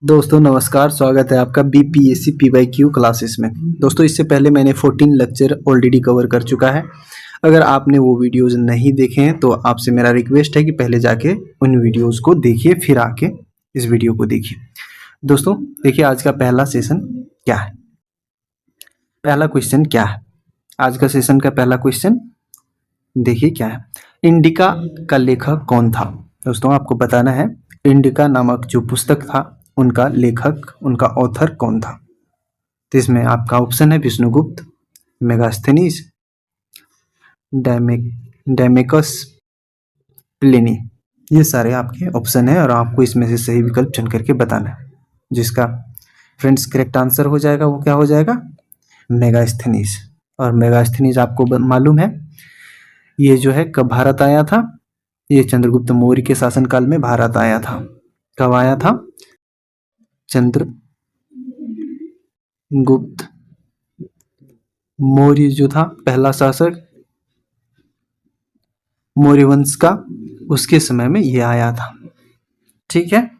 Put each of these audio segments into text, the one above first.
दोस्तों नमस्कार, स्वागत है आपका बीपीएससी पीवाईक्यू क्लासेस में। दोस्तों इससे पहले मैंने 14 लेक्चर ऑलरेडी कवर कर चुका है। अगर आपने वो वीडियोस नहीं देखे हैं तो आपसे मेरा रिक्वेस्ट है कि पहले जाके उन वीडियोस को देखिए, फिर आके इस वीडियो को देखिए। दोस्तों देखिए आज का पहला सेशन क्या है। पहला क्वेश्चन क्या है आज का सेशन का पहला क्वेश्चन देखिए क्या है। इंडिका का लेखक कौन था। दोस्तों आपको बताना है इंडिका नामक जो पुस्तक था उनका लेखक, उनका ऑथर कौन था। तो इसमें आपका ऑप्शन है विष्णुगुप्त, मेगास्थनीज, डायमेकस, प्लिनी। ये सारे आपके ऑप्शन है और आपको इसमें से सही विकल्प चुन करके बताना है। जिसका फ्रेंड्स करेक्ट आंसर हो जाएगा वो क्या हो जाएगा, मेगास्थनीज। और मेगास्थनीज आपको मालूम है ये जो है कब भारत आया था। ये चंद्रगुप्त मौर्य के शासनकाल में भारत आया था। कब आया था, चंद्रगुप्त मौर्य जो था पहला शासक मौर्य वंश का, उसके समय में ये आया था। ठीक है,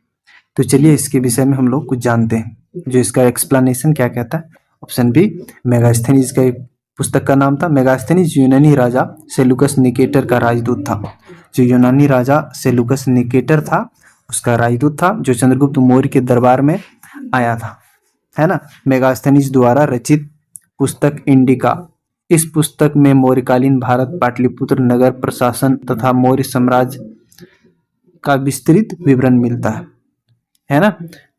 तो चलिए इसके विषय में हम लोग कुछ जानते हैं। जो इसका एक्सप्लेनेशन क्या कहता है। ऑप्शन बी, मेगास्थनीज का एक पुस्तक का नाम था। मेगास्थनीज यूनानी राजा सेलुकस निकेटर का राजदूत था। जो यूनानी राजा सेलुकस निकेटर था उसका राजदूत था, जो चंद्रगुप्त मौर्य के दरबार में आया था, है ना। मेगास्थनीज द्वारा रचित पुस्तक इंडिका। इस पुस्तक में मौर्यकालीन भारत, पाटलिपुत्र नगर प्रशासन तथा मौर्य साम्राज्य का विस्तृत विवरण मिलता है ना।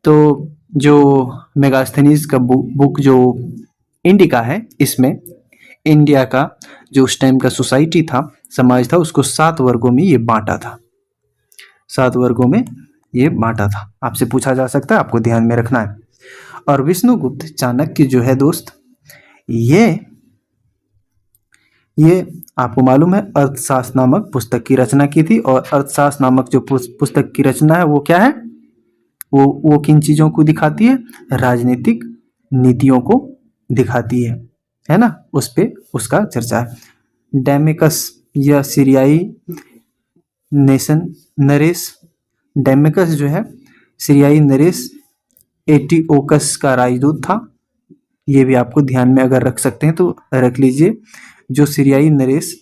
तो जो मेगास्थनीज का बुक जो इंडिका है, इसमें इंडिया का जो उस टाइम का सोसाइटी था, समाज था, उसको 7 वर्गों में ये बांटा था। 7 वर्गों में ये बांटा था। आपसे पूछा जा सकता है, आपको ध्यान में रखना है। और विष्णुगुप्त चाणक्य जो है दोस्त, ये आपको मालूम है अर्थशास्त्र नामक पुस्तक की रचना की थी। और अर्थशास्त्र नामक जो पुस्तक की रचना है वो क्या है, वो किन चीजों को दिखाती है, राजनीतिक नीतियों को दिखाती है ना। उस पे उसका चर्चा है। डैमेकस या सीरियाई नरेश, डैमेकस जो है सीरियाई नरेश एंटिओकस का राजदूत था। ये भी आपको ध्यान में अगर रख सकते हैं तो रख लीजिए। जो सीरियाई नरेश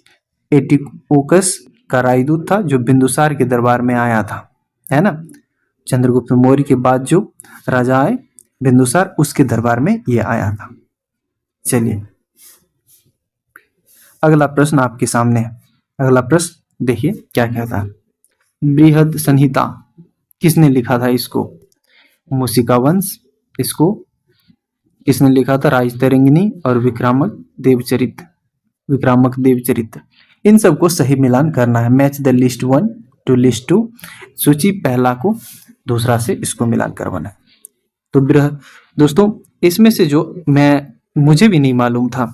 एंटिओकस का राजदूत था, जो बिंदुसार के दरबार में आया था, है ना। चंद्रगुप्त मौर्य के बाद जो राजा आए बिंदुसार, उसके दरबार में ये आया था। चलिए अगला प्रश्न आपके सामने है। अगला प्रश्न देखिए क्या कहता है। बृहद संहिता किसने लिखा था इसको, मूषिका वंश। इसको किसने लिखा था, राजतरंगिणी और विक्रामक देवचरित्र। इन सबको सही मिलान करना है। Match the list 1 to list 2। सूची पहला को दूसरा से इसको मिलान करवाना है। तो दोस्तों इसमें से जो मुझे भी नहीं मालूम था,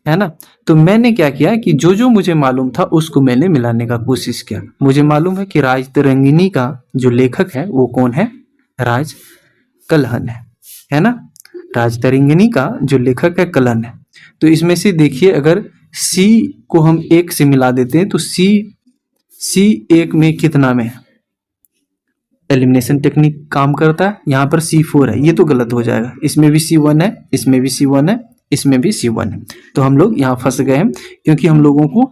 है ना, तो मैंने क्या किया कि जो मुझे मालूम था उसको मैंने मिलाने का कोशिश किया। मुझे मालूम है कि राजतरंगिणी का जो लेखक है वो कौन है, राज कलहन है ना। राजतरंगिणी का जो लेखक है कलहन है। तो इसमें से देखिए अगर सी को हम 1 से मिला देते हैं तो सी 1 में कितना में एलिमिनेशन टेक्निक काम करता है। यहाँ पर C4 है, ये तो गलत हो जाएगा। इसमें भी C1 है, इसमें भी C1 है, इसमें भी C1 है। तो हम लोग यहाँ फंस गए हैं क्योंकि हम लोगों को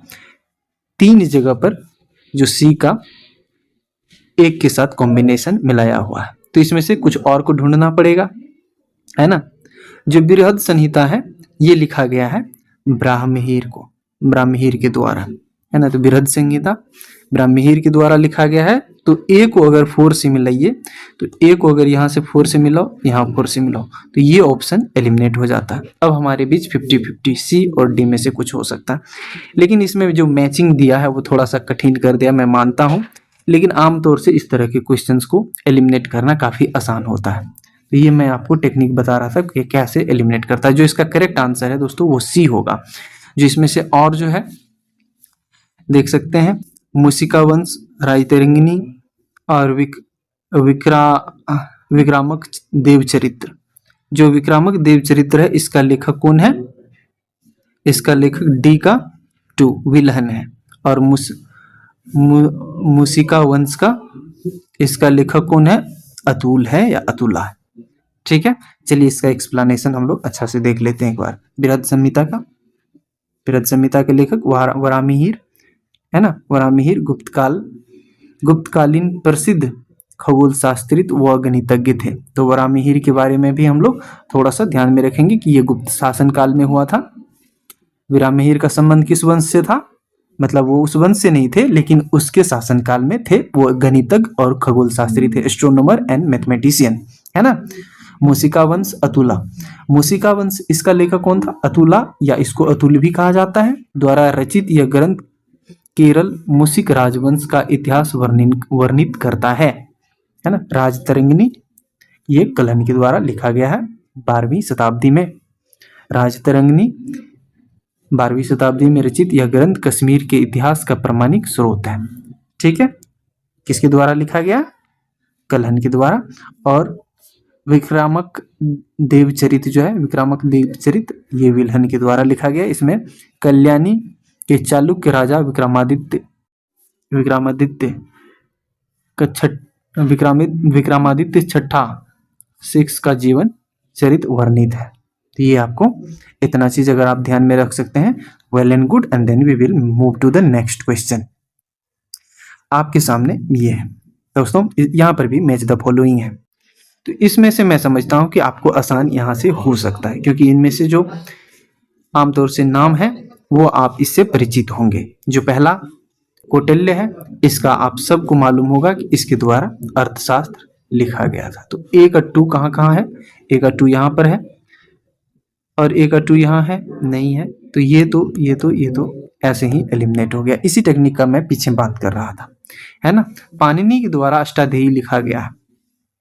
3 जगह पर जो C का 1 के साथ कॉम्बिनेशन मिलाया हुआ है। तो इसमें से कुछ और को ढूंढना पड़ेगा, है ना। जो बृहद संहिता है ये लिखा गया है ब्राह्महीर के द्वारा, है ना। तो बृहद संहिता ब्राह्महीर के द्वारा लिखा गया है। तो ए को अगर 4 से मिलाइए, तो ए को अगर यहाँ से 4 से मिलाओ, यहाँ 4 से मिलाओ, तो ये ऑप्शन एलिमिनेट हो जाता है। अब हमारे बीच 50-50 सी और डी में से कुछ हो सकता है। लेकिन इसमें जो मैचिंग दिया है वो थोड़ा सा कठिन कर दिया, मैं मानता हूँ। लेकिन आमतौर से इस तरह के क्वेश्चंस को एलिमिनेट करना काफ़ी आसान होता है। तो ये मैं आपको टेक्निक बता रहा था कि कैसे एलिमिनेट करता है। जो इसका करेक्ट आंसर है दोस्तों वो सी होगा। जो इसमें से और जो है देख सकते हैं, मूषिका वंश, राजतरंगिणी और विक्रामक देवचरित्र। जो विक्रामक देवचरित्र है इसका लेखक कौन है, इसका लेखक डी का 2 विलहन है। और मूषिका वंश का इसका लेखक कौन है, अतुल है या अतुला है। ठीक है, चलिए इसका एक्सप्लेनेशन हम लोग अच्छा से देख लेते हैं एक बार। बृहद संहिता के लेखक वराहमिहिर है ना। वराहमिहिर गुप्तकालीन प्रसिद्ध खगोल शास्त्री व गणितज्ञ थे। तो वराहमिहिर के बारे में भी हम लोग थोड़ा सा ध्यान में रखेंगे कि ये गुप्त शासन काल में हुआ था। वराहमिहिर का संबंध किस वंश से था, मतलब वो उस वंश से नहीं थे, लेकिन उसके शासन काल में थे। वो गणितज्ञ और खगोल शास्त्री थे, एस्ट्रोनॉमर एंड मैथमेटिशियन, है ना। मूसिका वंश, अतुला। मूसिका वंश, इसका लेखक कौन था, अतुला, या इसको अतुल भी कहा जाता है, द्वारा रचित यह ग्रंथ केरल मूसिक राजवंश का इतिहास वर्णित करता है ना। राजतरंगिणी, ये कल्हण के द्वारा लिखा गया है 12वीं शताब्दी में। राजतरंगिणी 12वीं शताब्दी में रचित यह ग्रंथ कश्मीर के इतिहास का प्रमाणिक स्रोत है। ठीक है, किसके द्वारा लिखा गया, कल्हण के द्वारा। और विक्रामक देवचरित जो है, विक्रामक देवचरित, ये विल्हन के द्वारा लिखा गया। इसमें कल्याणी के चालुक्य राजा विक्रमादित्य विक्रमादित्य छठा 6 का जीवन चरित वर्णित है। तो ये आपको इतना चीज अगर आप ध्यान में रख सकते हैं, well and good. And then we will move to the next question. आपके सामने ये है दोस्तों, यहाँ पर भी मैच द फॉलोइंग है। तो इसमें से मैं समझता हूँ कि आपको आसान यहाँ से हो सकता है, क्योंकि इनमें से जो आमतौर से नाम है वो आप इससे परिचित होंगे। जो पहला कौटिल्य है, इसका आप सबको मालूम होगा कि इसके द्वारा अर्थशास्त्र लिखा गया था। तो 1 और 2 कहाँ है, 1 और 2 यहाँ पर है, और 1 और 2 यहाँ है, नहीं है। तो ये तो ऐसे ही एलिमिनेट हो गया। इसी टेक्निक का मैं पीछे बात कर रहा था, है ना। पाणिनि के द्वारा अष्टाध्यायी लिखा गया है,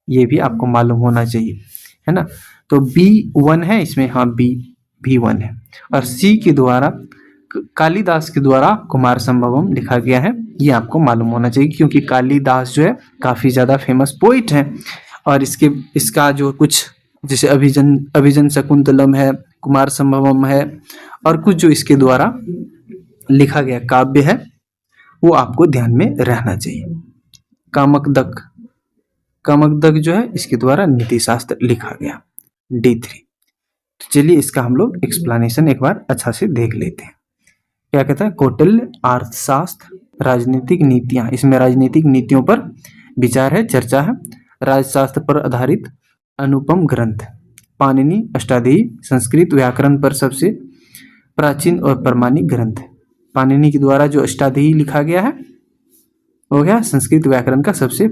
ये भी आपको मालूम होना चाहिए, है ना। तो B1 है इसमें, हाँ B1 है। और C के द्वारा कालिदास के द्वारा कुमार संभवम लिखा गया है, ये आपको मालूम होना चाहिए, क्योंकि कालिदास जो है काफी ज्यादा फेमस पोइट है। और इसका जो कुछ जैसे अभिजन शकुंतलम है, कुमार संभवम है, और कुछ जो इसके द्वारा लिखा गया काव्य है वो आपको ध्यान में रहना चाहिए। कामकदक जो है इसके द्वारा नीति शास्त्र लिखा गया, D3। तो चलिए इसका हम लोग एक्सप्लेनेशन एक बार अच्छा से देख लेते हैं। क्या कहता है, कौटिल्य अर्थशास्त्र, राजनीतिक नीतियां, इसमें राजनीतिक नीतियों पर विचार है, चर्चा है। राजशास्त्र पर आधारित अनुपम ग्रंथ। पाणिनि अष्टाध्यायी, संस्कृत व्याकरण पर सबसे प्राचीन और प्रमाणिक ग्रंथ। पाणिनि के द्वारा जो अष्टाध्यायी लिखा गया है वो गया संस्कृत व्याकरण का सबसे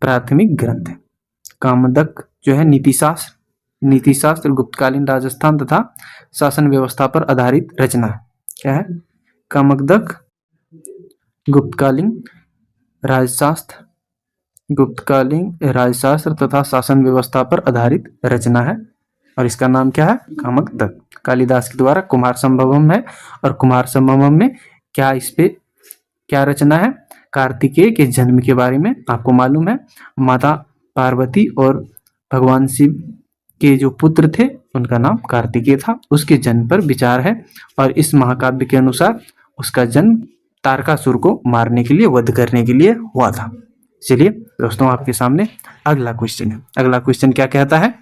प्राथमिक ग्रंथ है। कामदक जो है नीति शास्त्र गुप्तकालीन राजस्थान तथा शासन व्यवस्था पर आधारित रचना है। क्या है, कामदक गुप्तकालीन राजशास्त्र तथा शासन व्यवस्था पर आधारित रचना है, और इसका नाम क्या है, कामदक। कालिदास के द्वारा कुमार संभवम है, और कुमार संभवम में क्या रचना है, कार्तिकेय के जन्म के बारे में आपको मालूम है। माता पार्वती और भगवान शिव के जो पुत्र थे उनका नाम कार्तिकेय था, उसके जन्म पर विचार है। और इस महाकाव्य के अनुसार उसका जन्म तारकासुर को मारने के लिए, वध करने के लिए हुआ था। चलिए दोस्तों, आपके सामने अगला क्वेश्चन है। अगला क्वेश्चन क्या कहता है,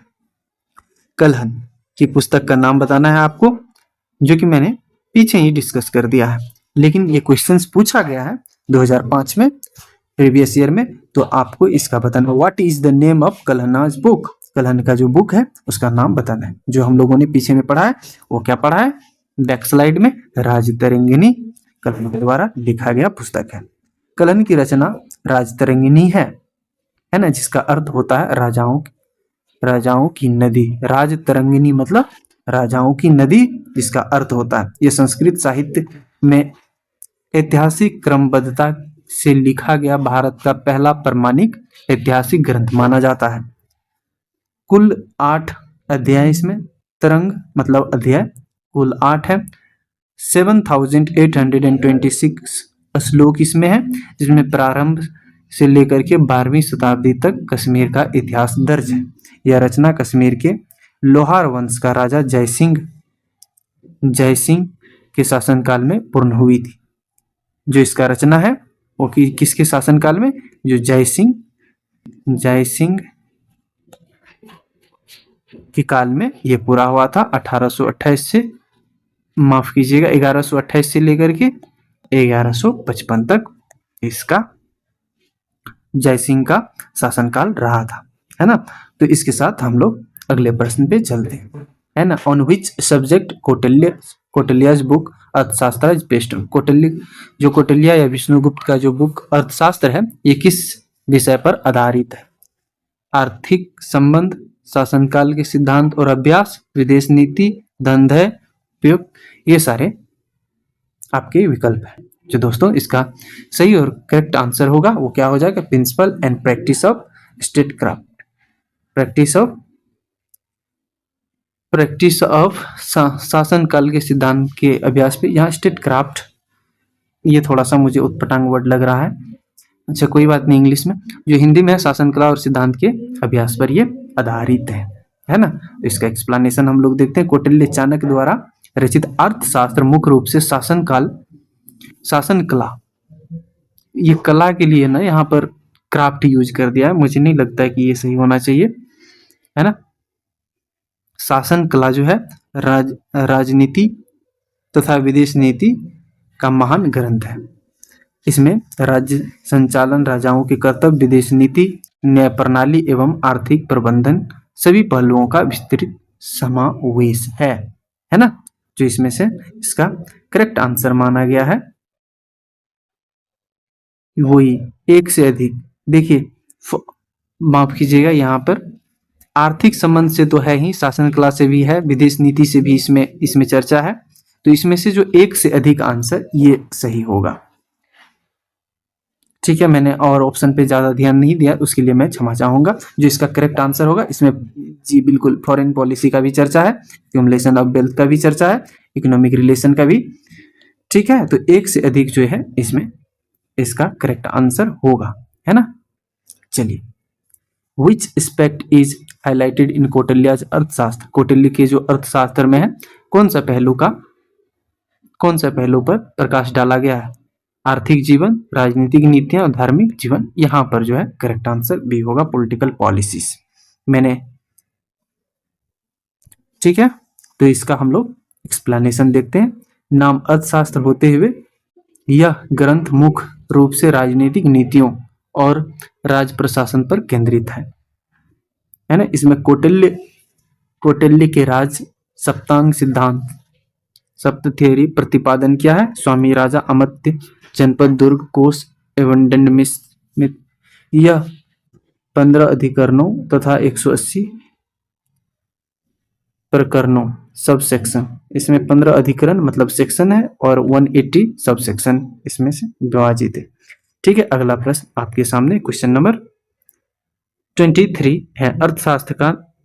कल्हण की पुस्तक का नाम बताना है आपको, जो कि मैंने पीछे ही डिस्कस कर दिया है, लेकिन ये क्वेश्चंस पूछा गया है 2005 में, प्रीवियस ईयर में। तो आपको इसका बताना, what is the name of Kalhana's book, Kalhana का जो बुक है उसका नाम बताना है। जो हम लोगों ने पीछे में पढ़ा है वो क्या पढ़ा है, बैक स्लाइड में, राजतरंगिणी कल्हण के द्वारा लिखा गया पुस्तक है। कल्हण की रचना राजतरंगिणी है ना, जिसका अर्थ होता है राजाओं की नदी। राजतरंगिणी मतलब राजाओं की नदी, जिसका अर्थ होता है। यह संस्कृत साहित्य में ऐतिहासिक क्रमबद्धता से लिखा गया भारत का पहला प्रमाणिक ऐतिहासिक ग्रंथ माना जाता है। कुल 8 अध्याय इसमें, तरंग मतलब अध्याय कुल 8 है। 7826 श्लोक इसमें है, जिसमें प्रारंभ से लेकर के 12वीं शताब्दी तक कश्मीर का इतिहास दर्ज है। यह रचना कश्मीर के लोहार वंश का राजा जयसिंह के शासनकाल में पूर्ण हुई थी। जो इसका रचना है वो किसके शासनकाल में, जो जयसिंह के काल में ये पूरा हुआ था। 1828 से, माफ कीजिएगा, 1128 से लेकर के 1155 तक इसका जयसिंह का शासनकाल रहा था, है ना। तो इसके साथ हम लोग अगले प्रश्न पे चलते हैं, है ना। On which subject Kautilya's book अर्थशास्त्र इज बेस्ड। कौटिल्य या विष्णुगुप्त का जो बुक अर्थशास्त्र है, ये किस विषय पर आधारित है? आर्थिक संबंध, शासनकाल के सिद्धांत और अभ्यास, विदेश नीति, धंधे, उपयोग, ये सारे आपके विकल्प हैं। जो दोस्तों इसका सही और करेक्ट आंसर होगा वो क्या हो जाएगा? Principle and practice of statecraft, practice of शासनकाल के सिद्धांत के अभ्यास पे। यहाँ स्टेटक्राफ्ट ये थोड़ा सा मुझे उत्पटांग वर्ड लग रहा है, अच्छा कोई बात नहीं, इंग्लिश में। जो हिंदी में है, शासनकला और सिद्धांत के अभ्यास पर ये आधारित है ना। तो इसका एक्सप्लेनेशन हम लोग देखते हैं। कौटिल्य चाणक्य द्वारा रचित अर्थशास्त्र मुख्य रूप से शासनकला, ये कला के लिए ना यहाँ पर क्राफ्ट यूज कर दिया है, मुझे नहीं लगता है कि ये सही होना चाहिए, है ना। शासन कला जो है राजनीति तथा विदेश नीति का महान ग्रंथ है। इसमें राज्य संचालन, राजाओं के कर्तव्य, विदेश नीति, न्याय प्रणाली एवं आर्थिक प्रबंधन सभी पहलुओं का विस्तृत समावेश है ना। जो इसमें से इसका करेक्ट आंसर माना गया है वही एक से अधिक। देखिए माफ कीजिएगा, यहाँ पर आर्थिक संबंध से तो है ही, शासन कला से भी है, विदेश नीति से भी इसमें चर्चा है। तो इसमें से जो एक से अधिक आंसर ये सही होगा। ठीक है, मैंने और ऑप्शन पे ज्यादा ध्यान नहीं दिया, उसके लिए मैं क्षमा चाहूंगा। जो इसका करेक्ट आंसर होगा, इसमें जी बिल्कुल फॉरेन पॉलिसी का भी चर्चा है, एक्यूमुलेशन ऑफ वेल्थ का भी चर्चा है, इकोनॉमिक रिलेशन का भी। ठीक है, तो एक से अधिक जो है इसमें इसका करेक्ट आंसर होगा, है ना। चलिए, विच aspect is highlighted in Kautilya's अर्थशास्त्र। कौटिल्य के जो अर्थशास्त्र में है, कौन सा पहलू पर प्रकाश डाला गया है? आर्थिक जीवन, राजनीतिक नीतियां और धार्मिक जीवन। यहां पर जो है करेक्ट आंसर बी होगा, पॉलिटिकल पॉलिसीज। ठीक है, तो इसका हम लोग एक्सप्लेनेशन देखते हैं। नाम अर्थशास्त्र होते हुए यह ग्रंथ मुख्य रूप से राजनीतिक नीतियों और राज प्रशासन पर केंद्रित है ना। इसमें कौटिल्य के राज सप्तांग सिद्धांत, सप्त थ्योरी प्रतिपादन किया है। स्वामी राजा अमत्य, जनपद, दुर्ग, कोष एवं दंड में यह 15 अधिकरणों तथा 180 प्रकरणों सब सेक्शन, इसमें 15 अधिकरण मतलब सेक्शन है और 180 सब सेक्शन इसमें से विभाजित है। ठीक है, अगला प्रश्न आपके सामने क्वेश्चन नंबर 23 है।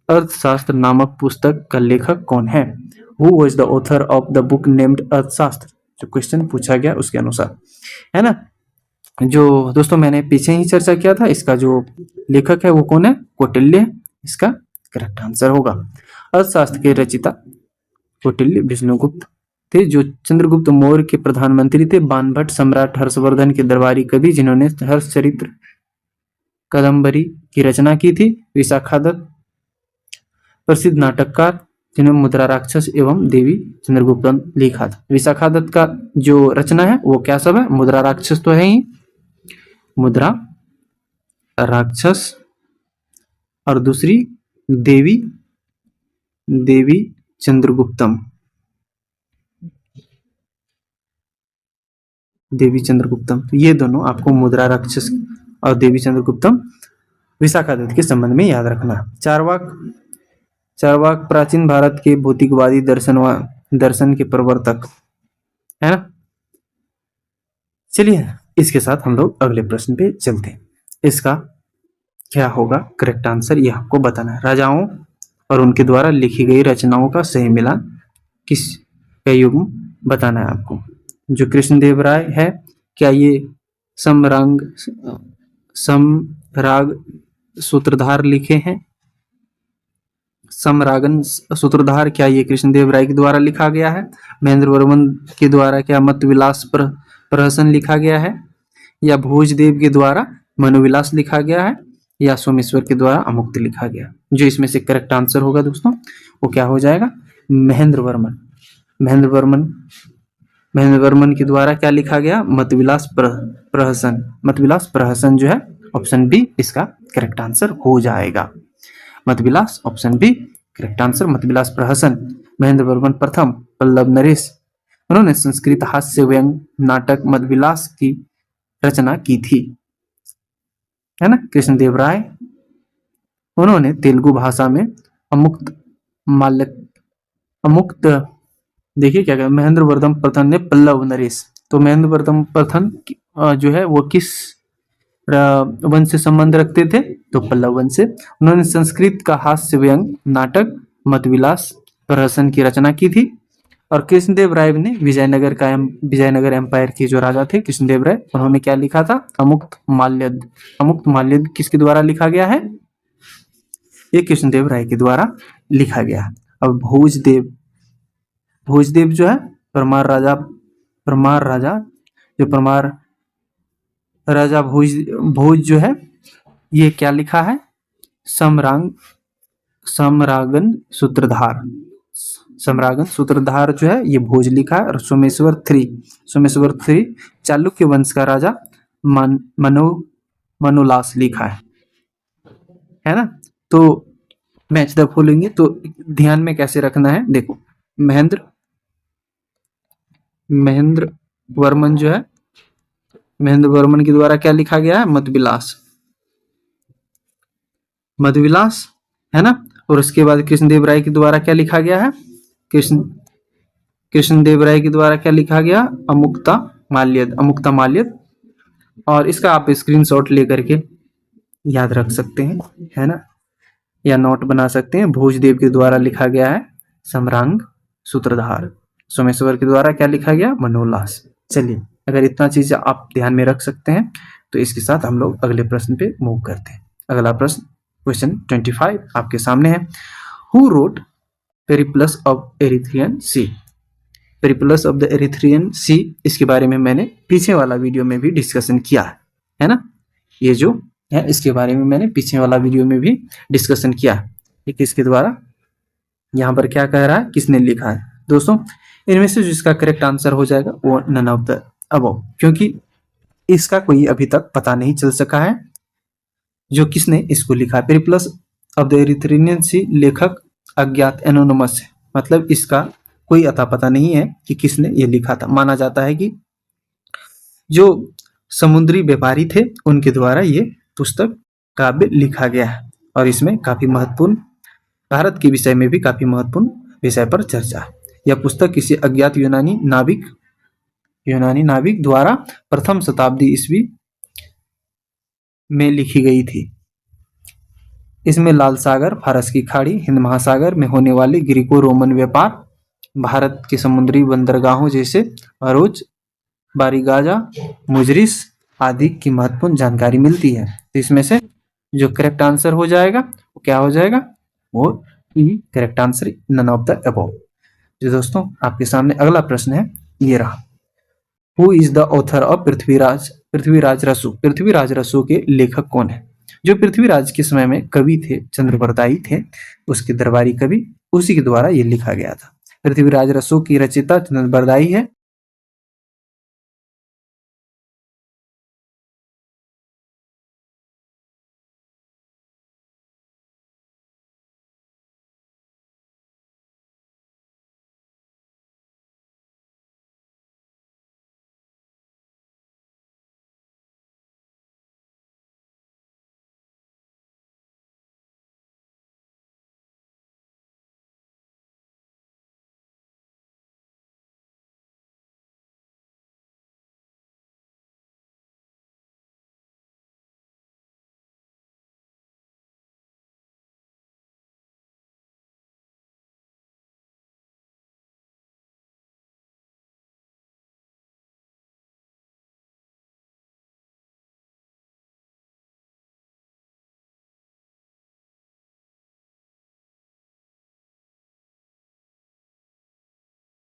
अर्थशास्त्र नामक पुस्तक का लेखक कौन है? Who was the author of the book named अर्थशास्त्र? जो क्वेश्चन पूछा गया उसके अनुसार, है ना। जो दोस्तों मैंने पीछे ही चर्चा किया था, इसका जो लेखक है वो कौन है? कौटिल्य, इसका करेक्ट आंसर होगा। अर्थशास्त्र के रचिता कौटिल्य विष्णुगुप्त थे, जो चंद्रगुप्त मौर्य के प्रधानमंत्री थे। बाणभट्ट सम्राट हर्षवर्धन के दरबारी कवि, जिन्होंने हर्षचरित्र कादंबरी की रचना की थी। विशाखादत्त प्रसिद्ध नाटककार, जिन्होंने मुद्रा राक्षस एवं देवी चंद्रगुप्तम लिखा था। विशाखादत्त का जो रचना है वो क्या सब है? मुद्रा राक्षस तो है ही, मुद्रा राक्षस, और दूसरी देवी चंद्रगुप्तम, तो ये दोनों आपको मुद्रा राक्षस और देवी चंद्रगुप्तम विशाखादत्त के संबंध में याद रखना। चारवाक प्राचीन भारत के भौतिकवादी दर्शन के प्रवर्तक, है ना। चलिए, इसके साथ हम लोग अगले प्रश्न पे चलते हैं। इसका क्या होगा करेक्ट आंसर, यह आपको बताना है। राजाओं और उनके द्वारा लिखी गई रचनाओं का सही मिलान किस का युग्म बताना है आपको। जो कृष्णदेव राय है, क्या ये समराग सूत्रधार लिखे हैं? समरागन सूत्रधार, क्या ये कृष्णदेव राय के द्वारा लिखा गया है? महेंद्र वर्मन के द्वारा क्या मत विलास प्रहसन लिखा गया है? या भोजदेव के द्वारा मनोविलास लिखा गया है? या सोमेश्वर के द्वारा अमुक्त लिखा गया? जो इसमें से करेक्ट आंसर होगा दोस्तों वो क्या हो जाएगा, महेंद्र वर्मन। महेंद्र वर्मन के द्वारा क्या लिखा गया, मतविलास प्रहसन। मतविलास प्रहसन जो है ऑप्शन बी इसका करेक्ट आंसर हो जाएगा। Mattavilasa option B correct answer, Mattavilasa Prahasana. Mahendra Varman प्रथम, पल्लव नरेश, उन्होंने संस्कृत हास्य व्यंग नाटक मतविलास की रचना की थी, है ना। कृष्णदेव राय, उन्होंने तेलुगु भाषा में अमुक्त देखिए क्या कहते, महेंद्र वर्धन प्रथम ने पल्लव नरेश। तो महेंद्र वर्धन प्रथम जो है वो किस वंश से संबंध रखते थे, तो पल्लव वंश से। उन्होंने संस्कृत का हास्य व्यंग नाटक मतविलास प्रहसन की रचना की थी। और कृष्णदेव राय ने विजयनगर एम्पायर के जो राजा थे कृष्णदेव राय, उन्होंने क्या लिखा था, अमुक्त माल्यद। अमुक्त माल्यद किसके द्वारा लिखा गया है, ये कृष्णदेव राय के द्वारा लिखा गया। अब भोजदेव जो है परमार राजा भोज जो है ये क्या लिखा है, सम्रागन सूत्रधार जो है ये भोज लिखा है। और सोमेश्वर थ्री चालुक्य वंश का राजा मनोलास लिखा है ना। तो मैच द फॉलोइंग, तो ध्यान में कैसे रखना है, देखो महेंद्र वर्मन जो है, महेंद्र वर्मन के द्वारा क्या लिखा गया है, मतविलास, है ना। और उसके बाद कृष्णदेव राय के द्वारा क्या लिखा गया है, कृष्णदेव राय के द्वारा क्या लिखा गया, अमुक्ता माल्यद। और इसका आप स्क्रीनशॉट लेकर के याद रख सकते हैं, है ना, या नोट बना सकते हैं। भोजदेव के द्वारा लिखा गया है सम्रांग सूत्रधार, सोमेश्वर के द्वारा क्या लिखा गया, मनोल्लास। चलिए, अगर इतना चीज आप ध्यान में रख सकते हैं तो इसके साथ हम लोग अगले प्रश्न पे मूव करते हैं। अगला प्रश्न क्वेश्चन 25 आपके सामने है। Who wrote Periplus of Erythraean Sea. Periplus of the Erythraean Sea, इसके बारे में मैंने पीछे वाला वीडियो में भी डिस्कशन किया है ना। ये जो है इसके बारे में मैंने पीछे वाला वीडियो में भी डिस्कशन किया है। ये किसके द्वारा, यहाँ पर क्या कह रहा है, किसने लिखा है दोस्तों, इनमें से जिसका करेक्ट आंसर हो जाएगा वो नन ऑफ द अबव, क्योंकि इसका कोई अभी तक पता नहीं चल सका है जो किसने इसको लिखा है। पेरिप्लस ऑफ द एरिथ्रियन सी लेखक अज्ञात एनोनिमस है, मतलब इसका कोई अता पता नहीं है कि किसने ये लिखा था। माना जाता है कि जो समुद्री व्यापारी थे उनके द्वारा ये पुस्तक काव्य लिखा गया है। और इसमें काफी महत्वपूर्ण, भारत के विषय में भी काफी महत्वपूर्ण विषय पर चर्चा है। यह पुस्तक किसी अज्ञात यूनानी नाविक द्वारा प्रथम शताब्दी ईस्वी में लिखी गई थी। इसमें लाल सागर, फारस की खाड़ी, हिंद महासागर में होने वाले ग्रीको रोमन व्यापार, भारत के समुद्री बंदरगाहों जैसे भरूच, बारीगाजा, मुजरिस आदि की महत्वपूर्ण जानकारी मिलती है। तो इसमें से जो करेक्ट आंसर हो जाएगा वो क्या हो जाएगा, वो correct answer none of the above. जो दोस्तों आपके सामने अगला प्रश्न है ये रहा, who is the author of Prithviraj Raso. Prithviraj Raso के लेखक कौन है। जो पृथ्वीराज के समय में कवि थे, चंद्रबरदाई थे, उसके दरबारी कवि, उसी के द्वारा ये लिखा गया था। पृथ्वीराज रसू की रचयिता चंद्रबरदाई है